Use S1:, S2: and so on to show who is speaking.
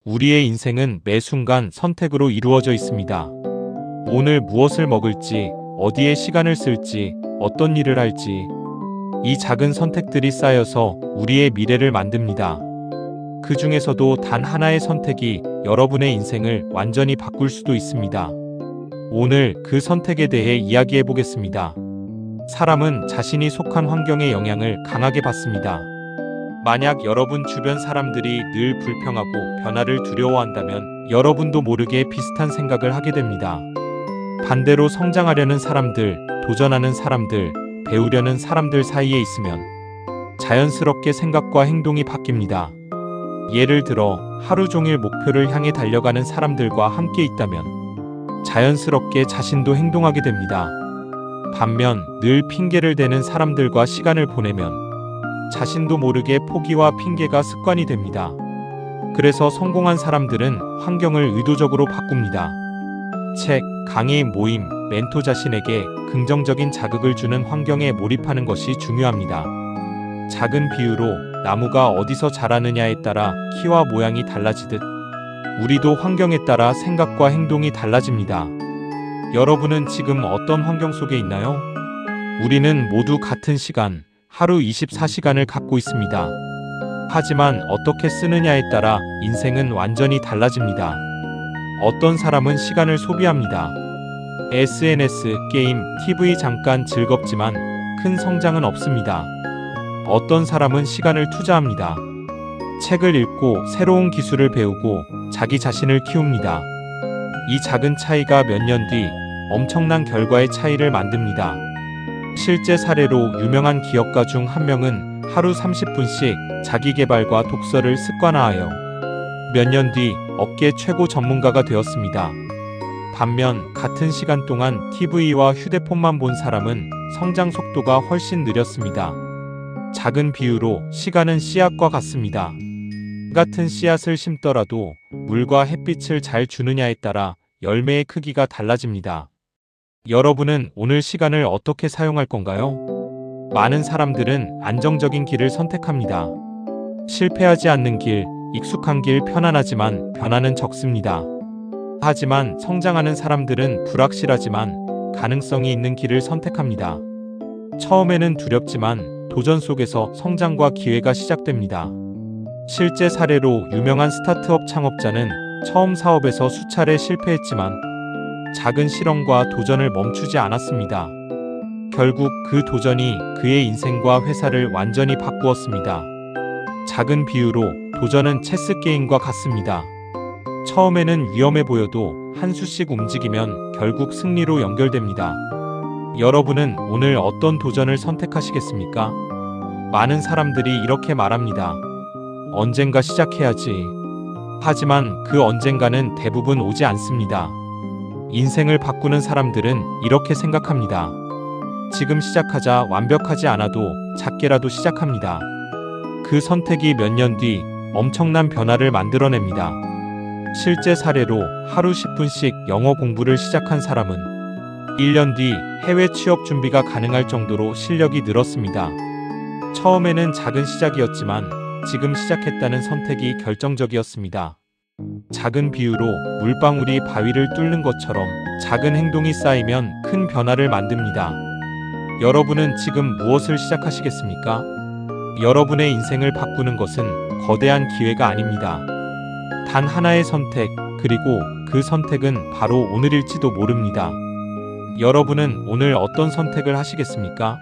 S1: 우리의 인생은 매 순간 선택으로 이루어져 있습니다. 오늘 무엇을 먹을지, 어디에 시간을 쓸지, 어떤 일을 할지, 이 작은 선택들이 쌓여서 우리의 미래를 만듭니다. 그 중에서도 단 하나의 선택이 여러분의 인생을 완전히 바꿀 수도 있습니다. 오늘 그 선택에 대해 이야기해 보겠습니다. 사람은 자신이 속한 환경의 영향을 강하게 받습니다. 만약 여러분 주변 사람들이 늘 불평하고 변화를 두려워한다면 여러분도 모르게 비슷한 생각을 하게 됩니다. 반대로 성장하려는 사람들, 도전하는 사람들, 배우려는 사람들 사이에 있으면 자연스럽게 생각과 행동이 바뀝니다. 예를 들어 하루 종일 목표를 향해 달려가는 사람들과 함께 있다면 자연스럽게 자신도 행동하게 됩니다. 반면 늘 핑계를 대는 사람들과 시간을 보내면 자신도 모르게 포기와 핑계가 습관이 됩니다. 그래서 성공한 사람들은 환경을 의도적으로 바꿉니다. 책, 강의, 모임, 멘토 자신에게 긍정적인 자극을 주는 환경에 몰입하는 것이 중요합니다. 작은 비유로 나무가 어디서 자라느냐에 따라 키와 모양이 달라지듯 우리도 환경에 따라 생각과 행동이 달라집니다. 여러분은 지금 어떤 환경 속에 있나요? 우리는 모두 같은 시간, 하루 24시간을 갖고 있습니다. 하지만 어떻게 쓰느냐에 따라 인생은 완전히 달라집니다. 어떤 사람은 시간을 소비합니다. SNS, 게임, TV 잠깐 즐겁지만 큰 성장은 없습니다. 어떤 사람은 시간을 투자합니다. 책을 읽고 새로운 기술을 배우고 자기 자신을 키웁니다. 이 작은 차이가 몇 년 뒤 엄청난 결과의 차이를 만듭니다. 실제 사례로 유명한 기업가 중 한 명은 하루 30분씩 자기계발과 독서를 습관화하여 몇 년 뒤 업계 최고 전문가가 되었습니다. 반면 같은 시간 동안 TV와 휴대폰만 본 사람은 성장 속도가 훨씬 느렸습니다. 작은 비유로 시간은 씨앗과 같습니다. 같은 씨앗을 심더라도 물과 햇빛을 잘 주느냐에 따라 열매의 크기가 달라집니다. 여러분은 오늘 시간을 어떻게 사용할 건가요? 많은 사람들은 안정적인 길을 선택합니다. 실패하지 않는 길, 익숙한 길 편안하지만 변화는 적습니다. 하지만 성장하는 사람들은 불확실하지만 가능성이 있는 길을 선택합니다. 처음에는 두렵지만 도전 속에서 성장과 기회가 시작됩니다. 실제 사례로 유명한 스타트업 창업자는 처음 사업에서 수차례 실패했지만 작은 실험과 도전을 멈추지 않았습니다. 결국 그 도전이 그의 인생과 회사를 완전히 바꾸었습니다. 작은 비유로 도전은 체스 게임과 같습니다. 처음에는 위험해 보여도 한 수씩 움직이면 결국 승리로 연결됩니다. 여러분은 오늘 어떤 도전을 선택하시겠습니까? 많은 사람들이 이렇게 말합니다. 언젠가 시작해야지. 하지만 그 언젠가는 대부분 오지 않습니다. 인생을 바꾸는 사람들은 이렇게 생각합니다. 지금 시작하자. 완벽하지 않아도 작게라도 시작합니다. 그 선택이 몇 년 뒤 엄청난 변화를 만들어냅니다. 실제 사례로 하루 10분씩 영어 공부를 시작한 사람은 1년 뒤 해외 취업 준비가 가능할 정도로 실력이 늘었습니다. 처음에는 작은 시작이었지만 지금 시작했다는 선택이 결정적이었습니다. 작은 비유로 물방울이 바위를 뚫는 것처럼 작은 행동이 쌓이면 큰 변화를 만듭니다. 여러분은 지금 무엇을 시작하시겠습니까? 여러분의 인생을 바꾸는 것은 거대한 기회가 아닙니다. 단 하나의 선택, 그리고 그 선택은 바로 오늘일지도 모릅니다. 여러분은 오늘 어떤 선택을 하시겠습니까?